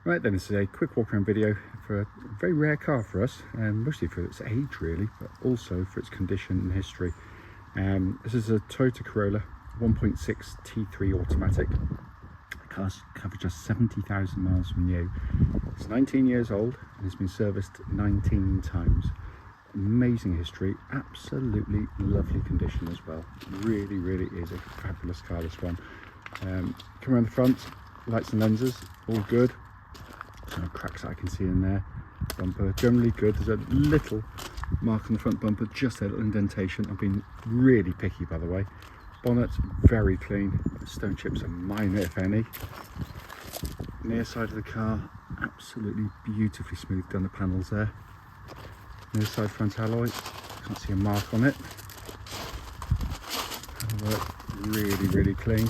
Right then, this is a quick walk around video for a very rare car for us, mostly for its age really, but also for its condition and history. This is a Toyota Corolla 1.6 T3 automatic. The car's covered just 70,000 miles from new. It's 19 years old and it's been serviced 19 times. Amazing history, absolutely lovely condition as well. Really is a fabulous car, this one. Come around the front, lights and lenses, all good. No cracks that I can see in there. Bumper generally good. There's a little mark on the front bumper, just a little indentation. I've been really picky, by the way. Bonnet very clean. Stone chips are minor if any. Near side of the car, absolutely beautifully smoothed down the panels there. Near side front alloy, can't see a mark on it. Really clean.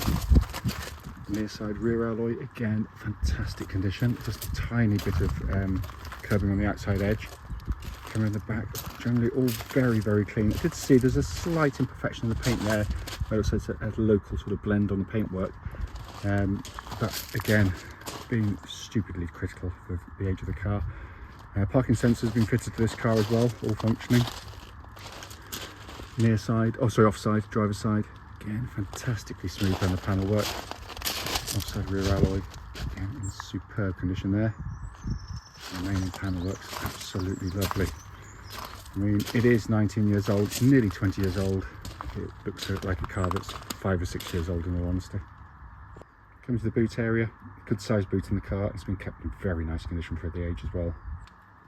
Near side rear alloy, again fantastic condition, just a tiny bit of curbing on the outside edge. Camera in the back, generally all very clean. I did see there's a slight imperfection in the paint there, where it says a local sort of blend on the paintwork, but again being stupidly critical of the age of the car. Parking sensors been fitted to this car as well, all functioning. Near side, offside, driver's side, again fantastically smooth on the panel work. Offside rear alloy, again in superb condition there. The remaining panel works absolutely lovely. I mean, it is 19 years old, nearly 20 years old. It looks like a car that's 5 or 6 years old in all honesty. Coming to the boot area, good sized boot in the car. It's been kept in very nice condition for the age as well.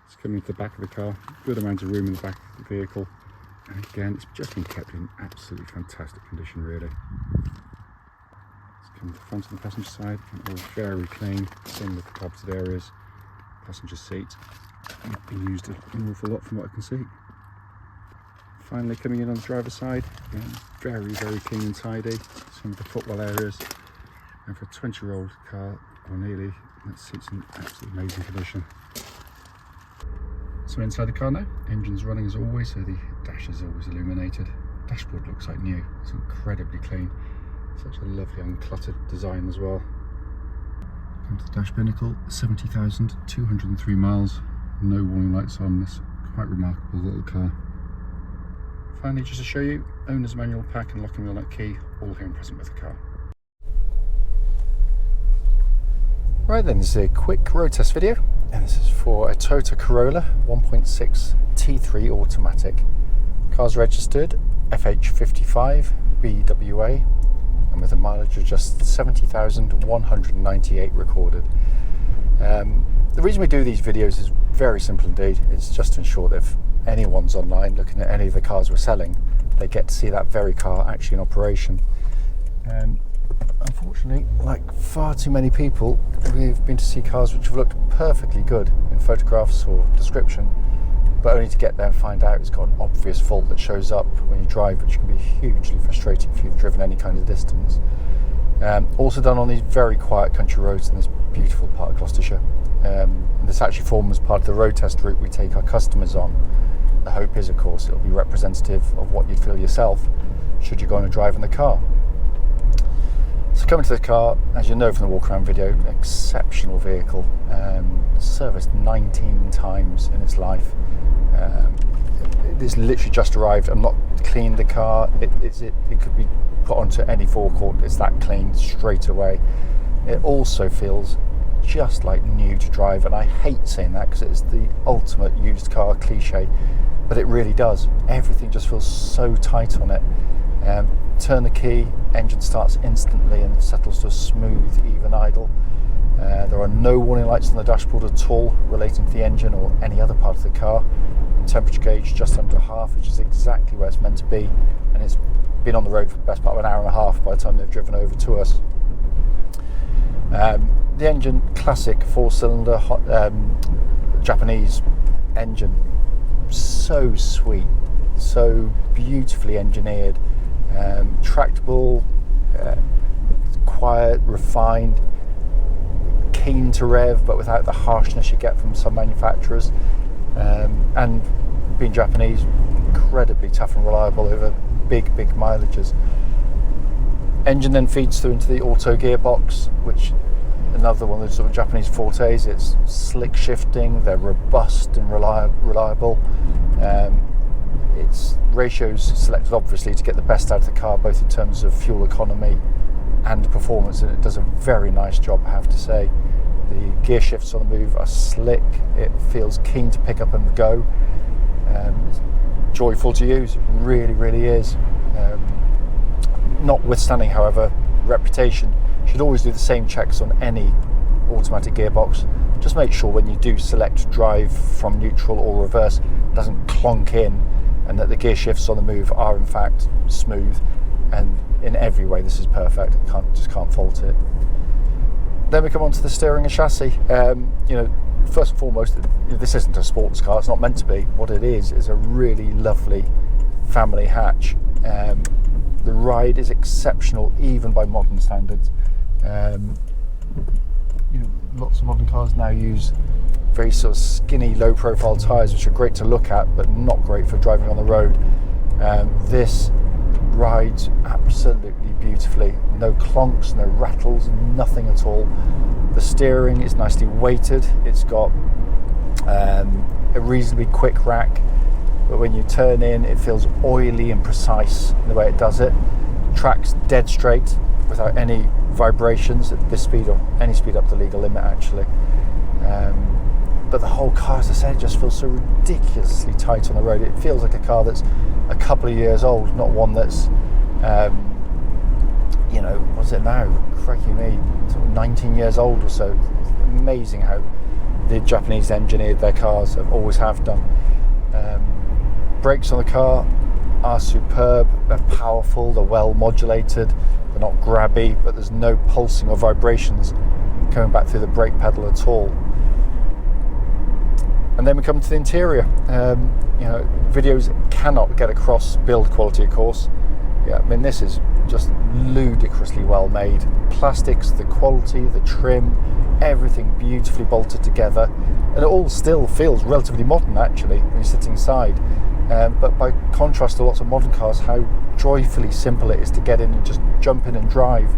It's coming to the back of the car, good amount of room in the back of the vehicle. And again, it's just been kept in absolutely fantastic condition really. Come to the front of the passenger side, all very clean, same with the carpeted areas. Passenger seat, not been used an awful lot from what I can see. Finally coming in on the driver's side, again, very clean and tidy. Some of the footwell areas, and for a 20-year-old car, or nearly, that seat's in absolutely amazing condition. So inside the car now, engine's running as always, so the dash is always illuminated. Dashboard looks like new, it's incredibly clean. Such a lovely uncluttered design as well. Come to the dash pinnacle, 70,203 miles, no warning lights on this quite remarkable little car. Finally, just to show you, owner's manual pack and locking wheel nut key, all here and present with the car. Right then, this is a quick road test video, and this is for a Toyota Corolla 1.6 T3 automatic. Car's registered FH55BWA, and with a mileage of just 70,198 recorded. The reason we do these videos is very simple indeed. It's just to ensure that if anyone's online looking at any of the cars we're selling, they get to see that very car actually in operation. Unfortunately, like far too many people, we've been to see cars which have looked perfectly good in photographs or description, but only to get there and find out it's got an obvious fault that shows up when you drive, which can be hugely frustrating if you've driven any kind of distance. Also done on these very quiet country roads in this beautiful part of Gloucestershire. This actually forms part of the road test route we take our customers on. The hope is, of course, it'll be representative of what you'd feel yourself should you go on a drive in the car. So coming to the car, as you know from the walk around video, an exceptional vehicle, serviced 19 times in its life. It's literally just arrived. I'm not cleaned the car. It could be put onto any forecourt. It's that clean straight away. It also feels just like new to drive, and I hate saying that because it's the ultimate used car cliche, but it really does. Everything just feels so tight on it. Turn the key, engine starts instantly and settles to a smooth, even idle. There are no warning lights on the dashboard at all relating to the engine or any other part of the car. And temperature gauge just under half, which is exactly where it's meant to be, and it's been on the road for the best part of an hour and a half by the time they've driven over to us. The engine, classic 4-cylinder Japanese engine, so sweet, so beautifully engineered. Tractable, quiet, refined, keen to rev, but without the harshness you get from some manufacturers. And being Japanese, incredibly tough and reliable over big Mileages. Engine then feeds through into the auto gearbox, which another one of the sort of Japanese fortes. It's slick shifting, they're robust and reliable. It's ratios selected obviously to get the best out of the car, both in terms of fuel economy and performance, and it does a very nice job, I have to say. The gear shifts on the move are slick, it feels keen to pick up and go. It's joyful to use, it really is. Notwithstanding, however, reputation, you should always do the same checks on any automatic gearbox. Just make sure when you do select drive from neutral or reverse, it doesn't clonk in, and that the gear shifts on the move are in fact smooth, and in every way this is perfect. Just can't fault it. Then we come on to the steering and chassis. First and foremost, this isn't a sports car, it's not meant to be. What it is a really lovely family hatch. The ride is exceptional even by modern standards. Lots of modern cars now use very sort of skinny, low profile tyres, which are great to look at but not great for driving on the road. This rides absolutely beautifully, no clonks, no rattles, nothing at all. The steering is nicely weighted, it's got a reasonably quick rack, but when you turn in it feels oily and precise in the way it does it. Tracks dead straight without any vibrations at this speed or any speed up the legal limit actually. But the whole car, as I said, just feels so ridiculously tight on the road. It feels like a car that's a couple of years old, not one that's what's it now? Crikey me, sort of 19 years old or so. It's amazing how the Japanese engineered their cars, always have done. Brakes on the car are superb, they're powerful, they're well modulated, they're not grabby, but there's no pulsing or vibrations coming back through the brake pedal at all. And then we come to the interior. Videos cannot get across build quality, of course. This is just ludicrously well made. Plastics, the quality, the trim, everything beautifully bolted together, and it all still feels relatively modern actually when you sit inside. But by contrast to lots of modern cars, how joyfully simple it is to get in and just jump in and drive.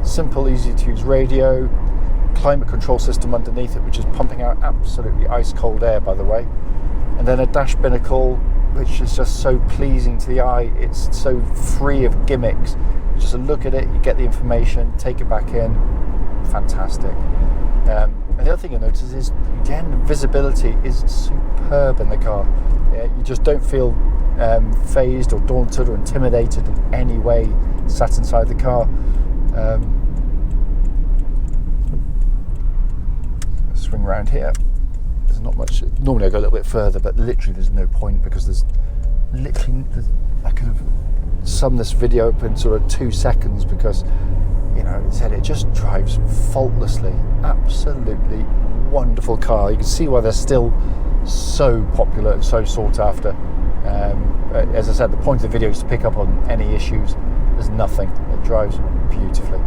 Simple, easy to use radio, climate control system underneath it, which is pumping out absolutely ice cold air, by the way, and then a dash binnacle which is just so pleasing to the eye. It's so free of gimmicks. You just look at it, you get the information, take it back in. Fantastic. And the other thing you'll notice is, again, the visibility is superb in the car. You just don't feel phased or daunted or intimidated in any way sat inside the car. Swing around here. There's not much. Normally I go a little bit further, but literally there's no point, because I could have summed this video up in sort of 2 seconds, because it just drives faultlessly. Absolutely wonderful car. You can see why they're still so popular and so sought after. As I said, the point of the video is to pick up on any issues. There's nothing. It drives beautifully.